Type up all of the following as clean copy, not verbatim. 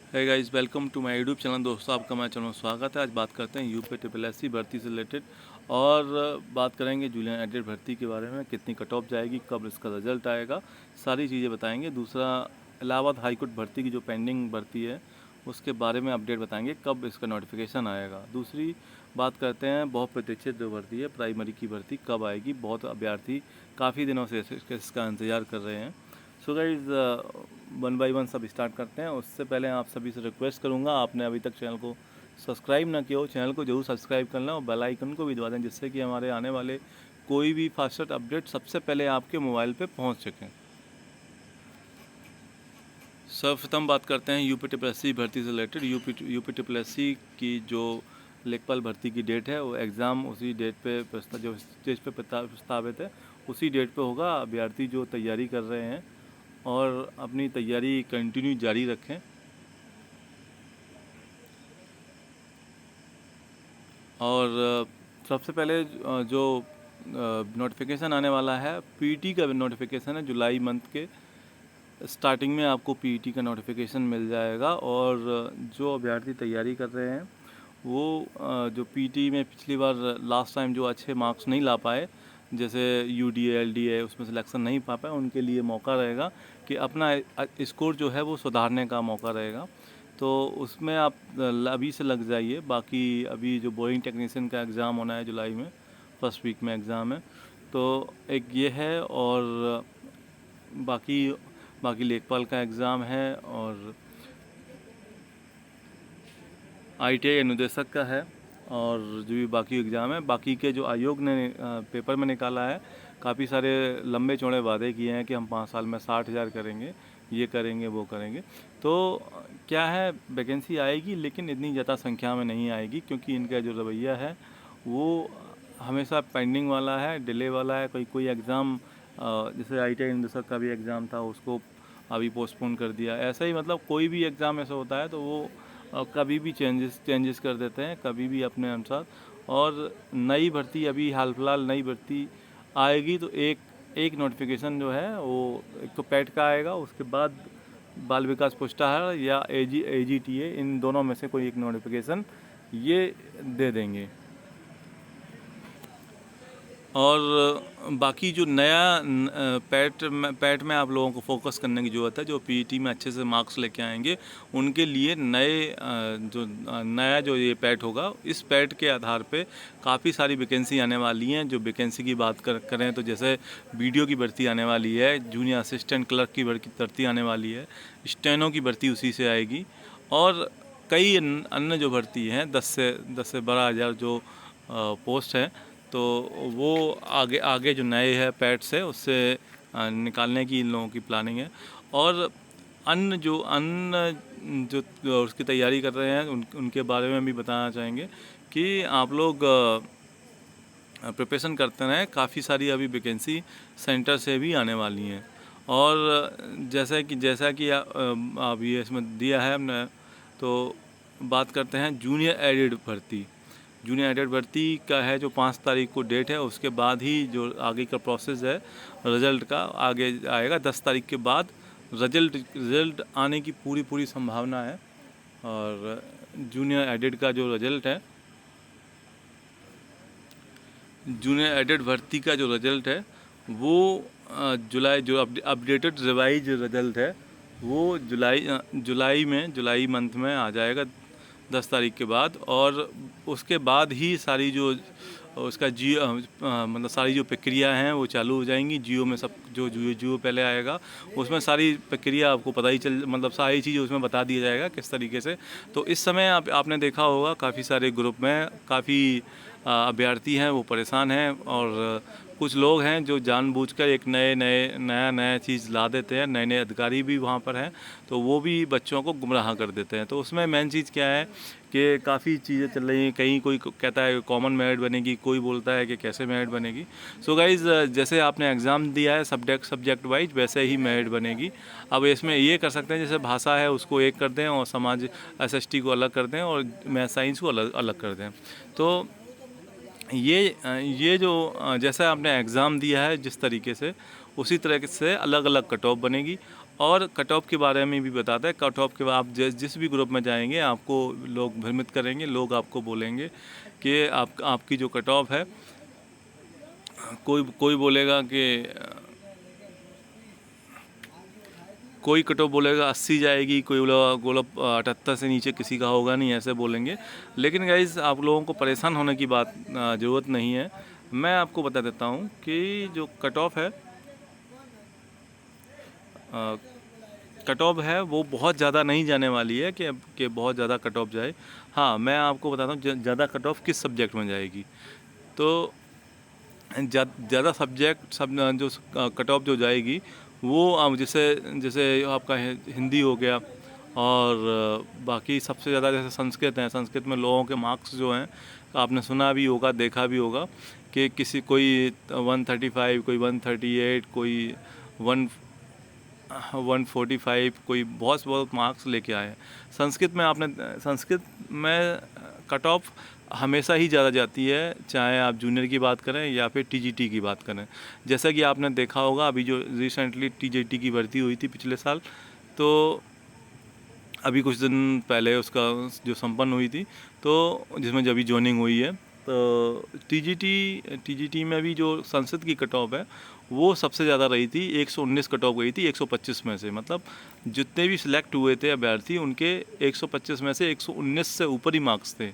है guys, welcome to my YouTube channel. दोस्तों, आपका हमारे चैनल में स्वागत है। आज बात करते हैं यूपीएससी भर्ती से रिलेटेड और बात करेंगे जूनियर एडिट भर्ती के बारे में। कितनी कट ऑफ जाएगी, कब इसका रिजल्ट आएगा, सारी चीज़ें बताएंगे। दूसरा, इलाहाबाद हाईकोर्ट भर्ती की जो पेंडिंग भर्ती है उसके बारे में अपडेट बताएंगे, कब इसका नोटिफिकेशन आएगा। दूसरी बात करते हैं बहुत प्रतीक्षित जो भर्ती है प्राइमरी की भर्ती, कब आएगी। बहुत अभ्यर्थी काफ़ी दिनों से इसका इंतज़ार कर रहे हैं। So guys, one by one सब स्टार्ट करते हैं। उससे पहले आप सभी से रिक्वेस्ट करूंगा, आपने अभी तक चैनल को सब्सक्राइब ना किया हो, चैनल को जरूर सब्सक्राइब कर लें और बेल आइकन को भी दबा दें, जिससे कि हमारे आने वाले कोई भी फास्टर अपडेट सबसे पहले आपके मोबाइल पे पहुंच सकें। सर्वप्रथम बात करते हैं यूपीएससी भर्ती से रिलेटेड। यूपीएससी की जो लेखपाल भर्ती की डेट है, वो एग्ज़ाम उसी डेट पे जो स्टेज पे प्रस्तावित है उसी डेट पे होगा। अभ्यर्थी जो तैयारी कर रहे हैं और अपनी तैयारी कंटिन्यू जारी रखें। और सबसे पहले जो नोटिफिकेशन आने वाला है, पीटी का नोटिफिकेशन है। जुलाई मंथ के स्टार्टिंग में आपको पीटी का नोटिफिकेशन मिल जाएगा। और जो अभ्यर्थी तैयारी कर रहे हैं वो जो पीटी में पिछली बार लास्ट टाइम जो अच्छे मार्क्स नहीं ला पाए, जैसे यूडीए एलडीए, उसमें सिलेक्शन नहीं पा पाए, उनके लिए मौका रहेगा कि अपना स्कोर जो है वो सुधारने का मौका रहेगा। तो उसमें आप अभी से लग जाइए। बाकी अभी जो बोरिंग टेक्नीशियन का एग्ज़ाम होना है जुलाई में, फर्स्ट वीक में एग्ज़ाम है, तो एक ये है। और बाकी लेखपाल का एग्ज़ाम है और आईटीआई अनुदेशक का है, और जो भी बाकी एग्ज़ाम है। बाकी के जो आयोग ने पेपर में निकाला है, काफ़ी सारे लंबे चौड़े वादे किए हैं कि हम 5 साल में 60,000 करेंगे, ये करेंगे, वो करेंगे। तो क्या है, वैकेंसी आएगी लेकिन इतनी ज़्यादा संख्या में नहीं आएगी, क्योंकि इनका जो रवैया है वो हमेशा पेंडिंग वाला है, डिले वाला है। कोई एग्ज़ाम, जैसे आईटीआई अनुदेशक का भी एग्ज़ाम था, उसको अभी पोस्टपोन कर दिया। ऐसा ही मतलब कोई भी एग्ज़ाम ऐसा होता है तो वो कभी भी चेंजेस कर देते हैं, कभी भी अपने अनुसार। और नई भर्ती, अभी हाल फिलहाल नई भर्ती आएगी तो एक नोटिफिकेशन जो है वो एक तो पैट का आएगा, उसके बाद बाल विकास पुष्टाहार या एजीटीए, इन दोनों में से कोई एक नोटिफिकेशन ये दे देंगे। और बाकी जो नया पैट में आप लोगों को फोकस करने की ज़रूरत है। जो पीईटी में अच्छे से मार्क्स लेके आएंगे उनके लिए नया जो ये पैट होगा, इस पैट के आधार पे काफ़ी सारी वैकेंसी आने वाली हैं। जो वैकेंसी की बात करें तो जैसे वीडियो की भर्ती आने वाली है, जूनियर असिस्टेंट क्लर्क की भर्ती आने वाली है, स्टेनो की भर्ती उसी से आएगी, और कई अन्य जो भर्ती हैं 10 से 12 हज़ार जो पोस्ट हैं, तो वो आगे आगे जो नए है पैट से उससे निकालने की इन लोगों की प्लानिंग है। और अन्य जो उसकी तैयारी कर रहे हैं उनके बारे में भी बताना चाहेंगे कि आप लोग प्रिपरेशन करते रहें। काफ़ी सारी अभी वैकेंसी सेंटर से भी आने वाली हैं। और जैसा कि अभी इसमें दिया है हमने, तो बात करते हैं जूनियर एडिड भर्ती। जूनियर एडिड भर्ती का है जो 5 तारीख को डेट है, उसके बाद ही जो आगे का प्रोसेस है रिज़ल्ट का आगे आएगा। 10 तारीख के बाद रिज़ल्ट आने की पूरी संभावना है। और जूनियर एडिड का जो रिज़ल्ट है, जूनियर एडेड भर्ती का जो रिज़ल्ट है वो जुलाई, जो अपडेटेड रिवाइज रिज़ल्ट है वो जुलाई मंथ में आ जाएगा 10 तारीख के बाद। और उसके बाद ही सारी जो उसका मतलब सारी जो प्रक्रिया हैं वो चालू हो जाएंगी। जियो में सब जो जियो पहले आएगा उसमें सारी प्रक्रिया आपको पता ही मतलब सारी चीज़ उसमें बता दिया जाएगा किस तरीके से। तो इस समय आपने देखा होगा काफ़ी सारे ग्रुप में काफ़ी अभ्यर्थी हैं वो परेशान हैं, और कुछ लोग हैं जो जानबूझकर एक नया चीज़ ला देते हैं। नए अधिकारी भी वहाँ पर हैं, तो वो भी बच्चों को गुमराह कर देते हैं। तो उसमें मेन चीज़ क्या है कि काफ़ी चीज़ें चल रही हैं। कहीं कोई कहता है कॉमन मेरिट बनेगी, कोई बोलता है कि कैसे मेरिट बनेगी। सो गाइज़, जैसे आपने एग्ज़ाम दिया है सब्जेक्ट वाइज, वैसे ही मेरिट बनेगी। अब इसमें ये कर सकते हैं, जैसे भाषा है उसको एक कर दें और समाज एसएसटी को अलग कर दें और मैथ साइंस को अलग कर दें। तो ये जो जैसा आपने एग्ज़ाम दिया है जिस तरीके से, उसी तरीके से अलग अलग कट ऑफ बनेगी। और कट ऑफ के बारे में भी बताता है। कट ऑफ के बाद आप जिस भी ग्रुप में जाएंगे आपको लोग भ्रमित करेंगे, लोग आपको बोलेंगे कि आपकी जो कट ऑफ है, कोई कोई बोलेगा कि कोई कट ऑफ बोलेगा 80 जाएगी, कोई बोला 78 से नीचे किसी का होगा नहीं, ऐसे बोलेंगे। लेकिन गाइस आप लोगों को परेशान होने की बात ज़रूरत नहीं है। मैं आपको बता देता हूँ कि जो कट ऑफ है वो बहुत ज़्यादा नहीं जाने वाली है कि बहुत ज़्यादा कट ऑफ जाए। हाँ, मैं आपको बताता हूँ ज़्यादा कट ऑफ किस सब्जेक्ट में जाएगी। तो ज़्यादा सब्जेक्ट जो कट ऑफ जो जाएगी वो जैसे जैसे आपका हिंदी हो गया, और बाकी सबसे ज़्यादा जैसे संस्कृत है। संस्कृत में लोगों के मार्क्स जो हैं, आपने सुना भी होगा, देखा भी होगा कि किसी कोई 135, कोई 138, कोई 145, कोई बहुत बहुत मार्क्स लेके आए हैं। संस्कृत में कट ऑफ हमेशा ही ज़्यादा जाती है, चाहे आप जूनियर की बात करें या फिर टीजीटी की बात करें। जैसा कि आपने देखा होगा, अभी जो रिसेंटली टीजीटी की भर्ती हुई थी पिछले साल, तो अभी कुछ दिन पहले उसका जो संपन्न हुई थी, तो जिसमें जब भी ज्वाइनिंग हुई है, तो टीजीटी में भी जो संस्कृत की कट ऑफ है वो सबसे ज़्यादा रही थी। 119 कट ऑफ गई थी 125 में से। मतलब जितने भी सिलेक्ट हुए थे अभ्यर्थी, उनके 125 में से 119 से ऊपर ही मार्क्स थे।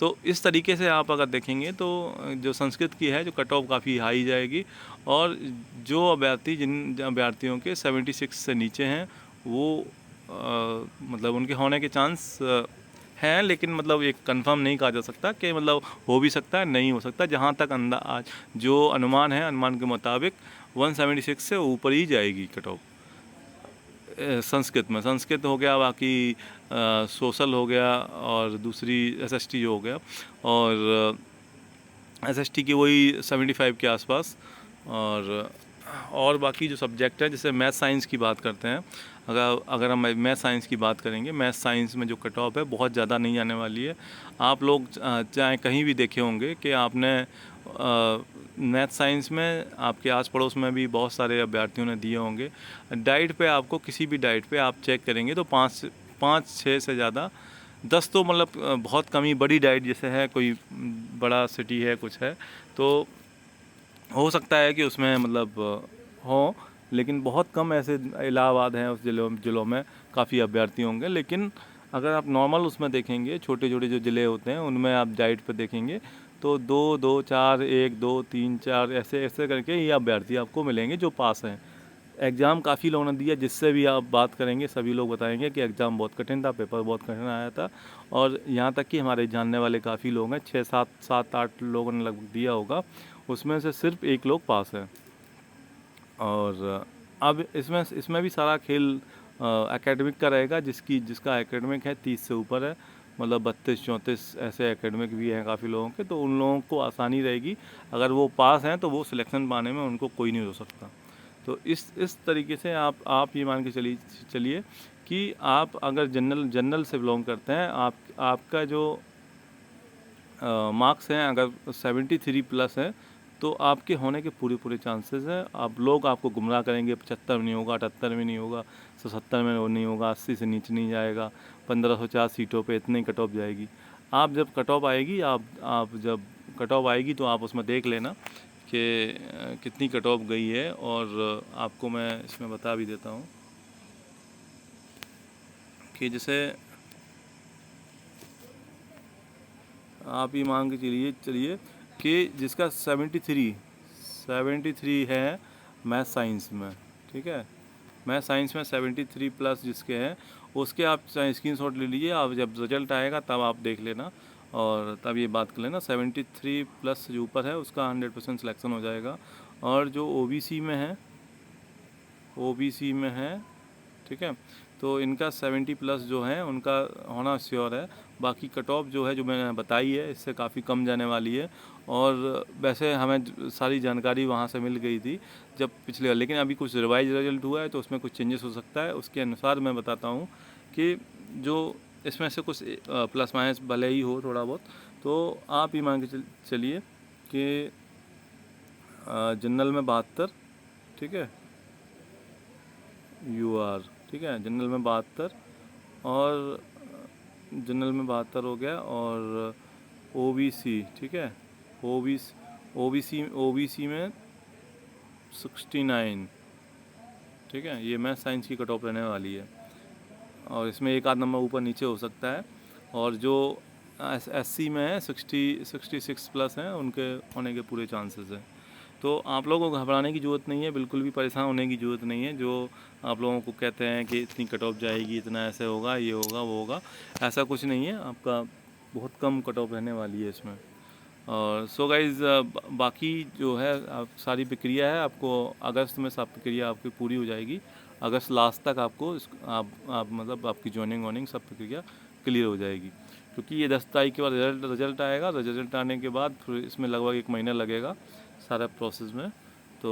तो इस तरीके से आप अगर देखेंगे तो जो संस्कृत की है जो कट ऑफ काफ़ी हाई जाएगी, और जो जिन अभ्यर्थियों के 76 से नीचे हैं वो मतलब उनके होने के चांस हैं, लेकिन मतलब एक कंफर्म नहीं कहा जा सकता कि मतलब हो भी सकता है, नहीं हो सकता। जहाँ तक आज जो अनुमान है, अनुमान के मुताबिक 176 से ऊपर ही जाएगी कट ऑफ संस्कृत में। संस्कृत हो गया, बाकी सोशल हो गया, और दूसरी एसएसटी जो हो गया, और एसएसटी की वही 75 के आसपास। और बाकी जो सब्जेक्ट है, जैसे मैथ साइंस की बात करते हैं, अगर हम मैथ साइंस की बात करेंगे, मैथ साइंस में जो कट ऑफ है बहुत ज़्यादा नहीं आने वाली है। आप लोग चाहे कहीं भी देखे होंगे कि आपने मैथ साइंस में आपके आस पड़ोस में भी बहुत सारे अभ्यर्थियों ने दिए होंगे। डाइट पे आपको किसी भी डाइट पे आप चेक करेंगे तो 5-6 से ज़्यादा 10 तो मतलब बहुत कम ही। बड़ी डाइट जैसे है, कोई बड़ा सिटी है, कुछ है, तो हो सकता है कि उसमें मतलब हो, लेकिन बहुत कम ऐसे इलाहाबाद हैं उस ज़िलों में काफ़ी अभ्यर्थी होंगे। लेकिन अगर आप नॉर्मल उसमें देखेंगे, छोटे छोटे जो ज़िले होते हैं उनमें आप डाइट पर देखेंगे तो 2-2-4, 1-2-3-4 ऐसे ऐसे करके ये अभ्यर्थी आपको मिलेंगे जो पास हैं। एग्ज़ाम काफ़ी लोगों ने दिया, जिससे भी आप बात करेंगे सभी लोग बताएंगे कि एग्ज़ाम बहुत कठिन था, पेपर बहुत कठिन आया था। और यहाँ तक कि हमारे जानने वाले काफ़ी लोग हैं, 6-7-8 लोगों ने लगभग दिया होगा, उसमें से सिर्फ 1 लोग पास है। और अब इसमें भी सारा खेल एकेडमिक का रहेगा। जिसका एकेडमिक है 30 से ऊपर है, मतलब 32-34 ऐसे एकेडमिक भी हैं काफ़ी लोगों के, तो उन लोगों को आसानी रहेगी। अगर वो पास हैं तो वो सिलेक्शन पाने में उनको कोई नहीं हो सकता। तो इस तरीके से आप ये मान के चलिए कि आप अगर जनरल से बिलोंग करते हैं, आपका जो मार्क्स हैं अगर 73 प्लस है, तो आपके होने के पूरे चांसेस हैं। आप लोग आपको गुमराह करेंगे, 75 में नहीं होगा, 78 में नहीं होगा, 170 में वो नहीं होगा, 80 से नीचे नहीं जाएगा, 1504 सीटों पे इतनी कट ऑफ जाएगी। आप जब कट ऑफ आएगी आप जब कट ऑफ आएगी तो आप उसमें देख लेना कि कितनी कट ऑफ गई है। और आपको मैं इसमें बता भी देता हूँ कि जैसे आप ये मान के चलिए कि जिसका 73 है मैथ साइंस में, ठीक है, मैथ साइंस में 73 प्लस जिसके हैं, उसके आप स्क्रीनशॉट ले लीजिए। आप जब रिजल्ट आएगा तब आप देख लेना और तब ये बात कर लेना। 73 प्लस जो ऊपर है उसका 100% सिलेक्शन हो जाएगा। और जो ओबीसी में है, ठीक है, तो इनका 70 प्लस जो है उनका होना श्योर है। बाकी कट ऑफ जो है जो मैंने बताई है इससे काफ़ी कम जाने वाली है। और वैसे हमें सारी जानकारी वहाँ से मिल गई थी जब पिछले, लेकिन अभी कुछ रिवाइज रिजल्ट हुआ है तो उसमें कुछ चेंजेस हो सकता है। उसके अनुसार मैं बताता हूँ कि जो इसमें से कुछ प्लस माइनस भले ही हो थोड़ा बहुत, तो आप ही मान के चलिए कि जनरल में 72, ठीक है, UR, ठीक है। जनरल में 72 और जनरल में 72 हो गया, और OBC, ठीक है। OBC में 69, ठीक है। ये मैथ साइंस की कट ऑफ रहने वाली है, और इसमें एक आध नंबर ऊपर नीचे हो सकता है। और जो SC में है 66 प्लस हैं, उनके होने के पूरे चांसेस हैं। तो आप लोगों को घबराने की ज़रूरत नहीं है, बिल्कुल भी परेशान होने की ज़रूरत नहीं है। जो आप लोगों को कहते हैं कि इतनी कट ऑफ जाएगी, इतना ऐसे होगा, ये होगा, वो होगा, ऐसा कुछ नहीं है। आपका बहुत कम कट ऑफ रहने वाली है इसमें। और सो गाइज़, बाकी जो है सारी प्रक्रिया है, आपको अगस्त में सब प्रक्रिया आपकी पूरी हो जाएगी। अगस्त लास्ट तक आपको आप मतलब आपकी जॉइनिंग वॉइनिंग सब प्रक्रिया क्लियर हो जाएगी, क्योंकि ये 10 तारीख के बाद रिजल्ट आएगा। रिजल्ट आने के बाद फिर इसमें लगभग 1 महीना लगेगा सारा प्रोसेस में। तो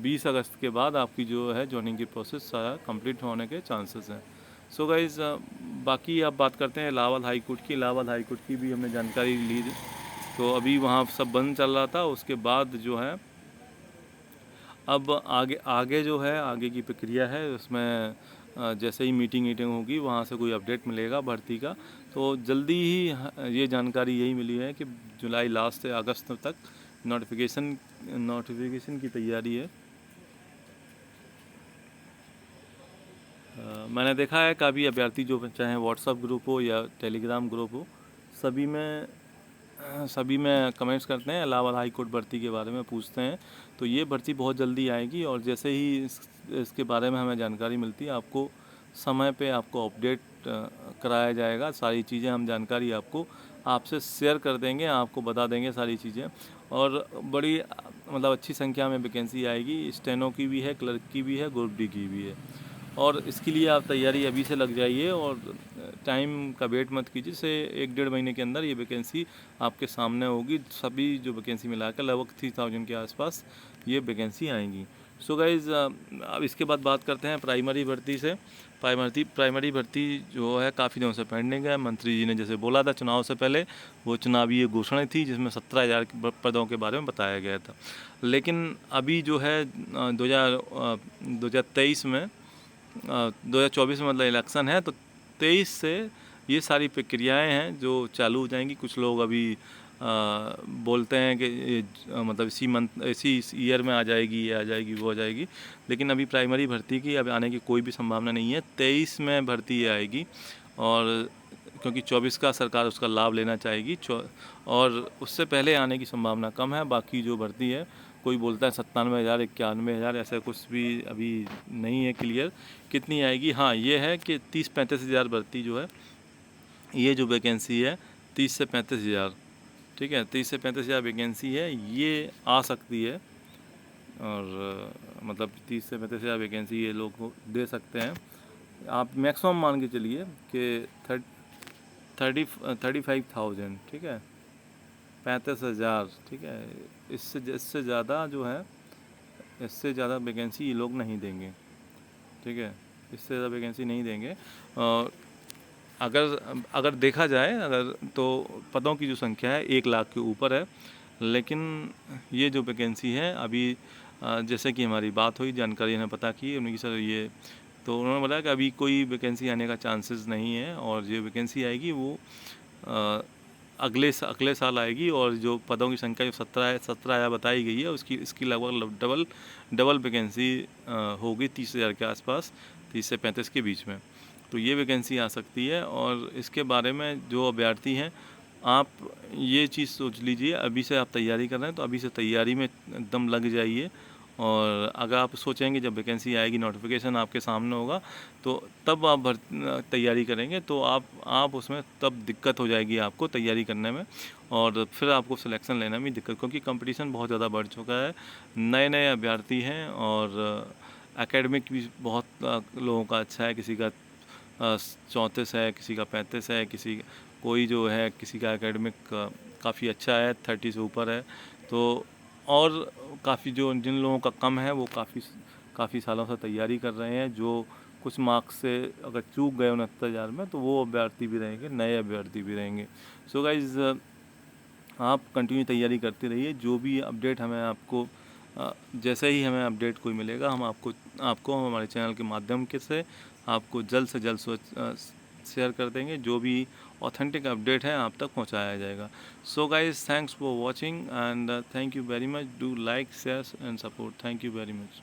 20 अगस्त के बाद आपकी जो है जॉइनिंग की प्रोसेस सारा कंप्लीट होने के चांसेस हैं। सो गाइज़, बाकी आप बात करते हैं इलाहाबाद हाई कोर्ट की। इलाहाबाद हाई कोर्ट की भी हमने जानकारी ली। तो अभी वहाँ सब बंद चल रहा था, उसके बाद जो है अब आगे जो है आगे की प्रक्रिया है उसमें, जैसे ही मीटिंग होगी वहाँ से कोई अपडेट मिलेगा भर्ती का, तो जल्दी ही ये जानकारी यही मिली है कि जुलाई लास्ट से अगस्त तक नोटिफिकेशन की तैयारी है। मैंने देखा है काफ़ी अभ्यर्थी जो चाहे व्हाट्सअप ग्रुप हो या टेलीग्राम ग्रुप हो, सभी में कमेंट्स करते हैं, इलाहाबाद हाई कोर्ट भर्ती के बारे में पूछते हैं। तो ये भर्ती बहुत जल्दी आएगी, और जैसे ही इसके बारे में हमें जानकारी मिलती है, आपको समय पे आपको अपडेट कराया जाएगा। सारी चीज़ें हम जानकारी आपको आपसे शेयर कर देंगे, आपको बता देंगे सारी चीज़ें। और बड़ी मतलब अच्छी संख्या में वैकेंसी आएगी। स्टेनो की भी है, क्लर्क की भी है, ग्रुप डी की भी है। और इसके लिए आप तैयारी अभी से लग जाइए, और टाइम का वेट मत कीजिए। से 1-1.5 महीने के अंदर ये वैकेंसी आपके सामने होगी। सभी जो वैकेंसी मिलाकर लगभग 3000 के आसपास ये वैकेंसी आएंगी। सो गाइज़, अब इसके बाद बात करते हैं प्राइमरी भर्ती से। प्राइमरी भर्ती जो है काफ़ी दिनों से पेंडिंग है। मंत्री जी ने जैसे बोला था चुनाव से पहले, वो चुनावी घोषणा थी जिसमें 17,000 पदों के बारे में बताया गया था। लेकिन अभी जो है 2023 में 2024 में मतलब इलेक्शन है, तो 23 से ये सारी प्रक्रियाएं हैं जो चालू हो जाएंगी। कुछ लोग अभी बोलते हैं कि मतलब इसी ईयर में आ जाएगी, ये आ जाएगी, वो आ जाएगी। लेकिन अभी प्राइमरी भर्ती की अब आने की कोई भी संभावना नहीं है। 23 में भर्ती आएगी, और क्योंकि 24 का सरकार उसका लाभ लेना चाहेगी, और उससे पहले आने की संभावना कम है। बाकी जो भर्ती है, कोई बोलता है 97,000, 91,000, ऐसा कुछ भी अभी नहीं है क्लियर कितनी आएगी। हाँ, ये है कि 30-35 हज़ार भर्ती जो है, ये जो वैकेंसी है 30 से 35 हज़ार, ठीक है, 30 से 35 हज़ार वैकेंसी है, ये आ सकती है। और मतलब 30 से 35 हज़ार वैकेंसी ये लोग दे सकते हैं। आप मैक्सिमम मान के चलिए कि 35,000, ठीक है, 35,000, ठीक है। इससे ज़्यादा जो है, इससे ज़्यादा वैकेंसी ये लोग नहीं देंगे, ठीक है, इससे ज़्यादा वैकेंसी नहीं देंगे। और अगर देखा जाए, अगर तो पदों की जो संख्या है 1 लाख के ऊपर है। लेकिन ये जो वैकेंसी है अभी, जैसे कि हमारी बात हुई, जानकारी ने पता की उन्होंने कि सर ये, तो उन्होंने बताया कि अभी कोई वैकेंसी आने का चांसेस नहीं है, और जो वैकेंसी आएगी वो अगले साल आएगी। और जो पदों की संख्या जो 17,000 बताई गई है, इसकी लगभग डबल वैकेंसी होगी 30,000 के आसपास, 30 से 35 के बीच में। तो ये वैकेंसी आ सकती है। और इसके बारे में जो अभ्यर्थी हैं, आप ये चीज़ सोच लीजिए, अभी से आप तैयारी कर रहे हैं तो अभी से तैयारी में एकदम लग जाइए। और अगर आप सोचेंगे जब वैकेंसी आएगी, नोटिफिकेशन आपके सामने होगा, तो तब आप तैयारी करेंगे, तो आप उसमें तब दिक्कत हो जाएगी आपको तैयारी करने में, और फिर आपको सिलेक्शन लेने में दिक्कत, क्योंकि कंपटीशन बहुत ज़्यादा बढ़ चुका है। नए अभ्यर्थी हैं, और एकेडमिक भी बहुत लोगों का अच्छा है। किसी का 34 है, किसी का 35 है, कोई जो है किसी का एकेडमिक काफ़ी अच्छा है, 30 से ऊपर है। तो और काफ़ी जो जिन लोगों का कम है, वो काफ़ी सालों से तैयारी कर रहे हैं, जो कुछ मार्क्स से अगर चूक गए 69,000 में, तो वो अभ्यर्थी भी रहेंगे, नए अभ्यर्थी भी रहेंगे। सो गाइज़, आप कंटिन्यू तैयारी करते रहिए। जो भी अपडेट हमें आपको जैसे ही हमें अपडेट कोई मिलेगा हम आपको हमारे चैनल के माध्यम के से आपको जल्द से जल्द शेयर कर देंगे। जो भी ऑथेंटिक अपडेट है आप तक पहुंचाया जाएगा। So guys, thanks for watching and thank you very much. Do like, share and support. Thank you very much.